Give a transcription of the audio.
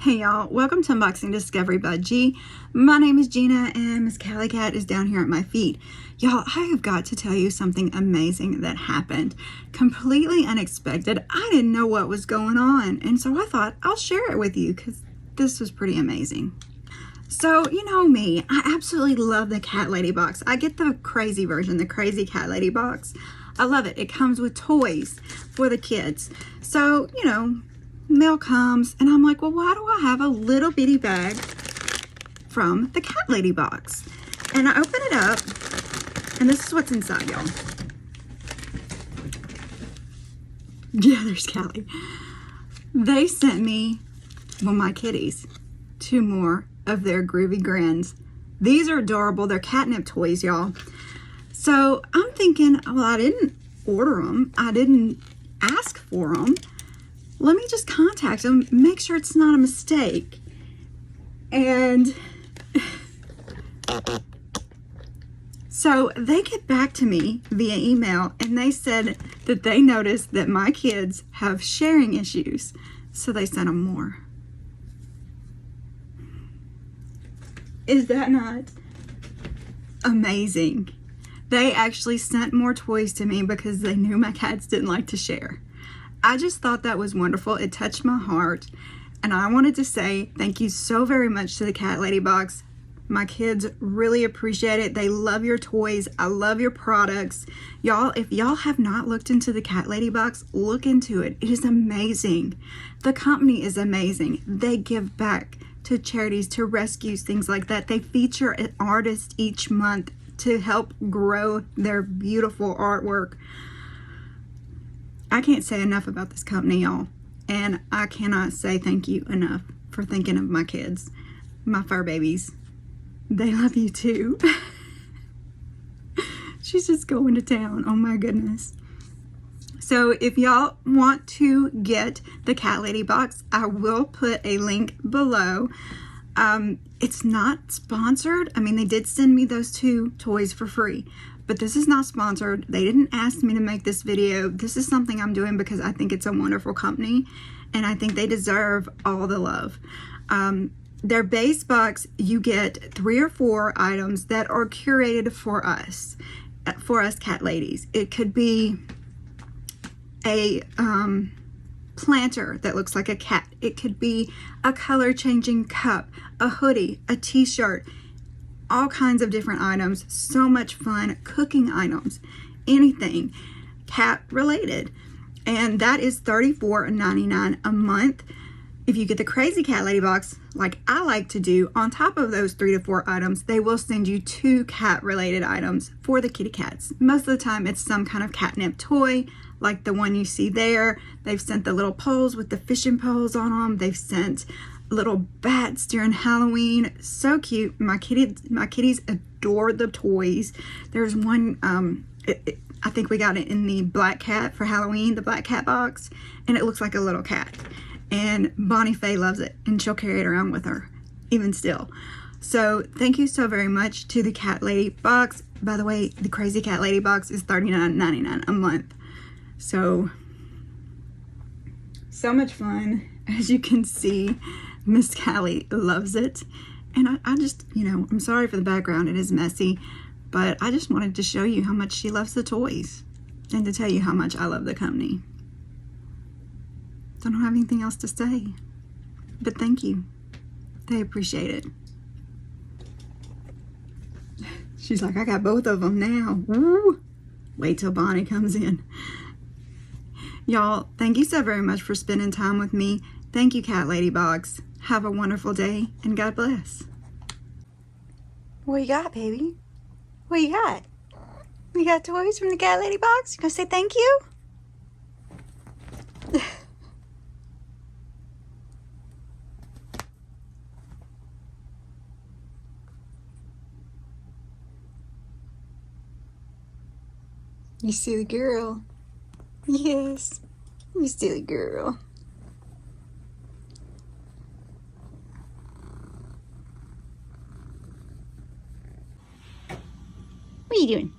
Hey y'all, welcome to Unboxing Discovery by G. My name is Gina and Miss Callie Cat is down here at my feet. Y'all, I have got to tell you something amazing that happened. Completely unexpected. I didn't know what was going on, and so I thought I'll share it with you because this was pretty amazing. So, you know me, I absolutely love the Cat Lady Box. I get the crazy version, the crazy Cat Lady Box. I love it. It comes with toys for the kids. So, you know, mail comes and I'm like, well, why do I have a little bitty bag from the Cat Lady Box? And I open it up and this is what's inside, y'all. Yeah, there's Callie. They sent me, well, my kitties, 2 more of their groovy grins. These are adorable. They're catnip toys, y'all. So I'm thinking, well, I didn't order them. I didn't ask for them. Let me just contact them, make sure it's not a mistake. And so they get back to me via email and they said that they noticed that my kids have sharing issues. So they sent them more. Is that not amazing? They actually sent more toys to me because they knew my cats didn't like to share. I just thought that was wonderful. It touched my heart. And I wanted to say thank you so very much to the Cat Lady Box. My kids really appreciate it. They love your toys. I love your products. Y'all, if y'all have not looked into the Cat Lady Box, look into it. It is amazing. The company is amazing. They give back to charities, to rescues, things like that. They feature an artist each month to help grow their beautiful artwork. I can't say enough about this company, y'all. And I cannot say thank you enough for thinking of my kids, my fur babies. They love you too. She's just going to town. Oh my goodness. So if y'all want to get the Cat Lady Box, I will put a link below. It's not sponsored. I mean, they did send me those 2 toys for free. But this is not sponsored. They didn't ask me to make this video. This is something I'm doing because I think it's a wonderful company and I think they deserve all the love. Their base box, you get 3 or 4 items that are curated for us cat ladies. It could be a planter that looks like a cat. It could be a color changing cup, a hoodie, a t-shirt, all kinds of different items. So much fun. Cooking items, anything cat related. And that is $34.99 a month. If you get the crazy Cat Lady Box, like I like to do, on top of those 3 to 4 items, they will send you 2 cat related items for the kitty cats. Most of the time it's some kind of catnip toy, like the one you see there. They've sent the little poles with the fishing poles on them. They've sent little bats during Halloween. So cute. My kitties adore the toys. There's one, I think we got it in the black cat for Halloween, the black cat box, and it looks like a little cat. And Bonnie Faye loves it, and she'll carry it around with her, even still. So thank you so very much to the Cat Lady Box. By the way, the crazy Cat Lady Box is $39.99 a month. So much fun. As you can see, Miss Callie loves it. And I just, you know, I'm sorry for the background. It is messy. But I just wanted to show you how much she loves the toys. And to tell you how much I love the company. Don't have anything else to say. But thank you. They appreciate it. She's like, I got both of them now. Woo! Wait till Bonnie comes in. Y'all, thank you so very much for spending time with me. Thank you, Cat Lady Box. Have a wonderful day, and God bless. What you got, baby? What you got? You got toys from the Cat Lady Box? You gonna say thank you? You silly girl. Yes, you silly girl. What are you doing?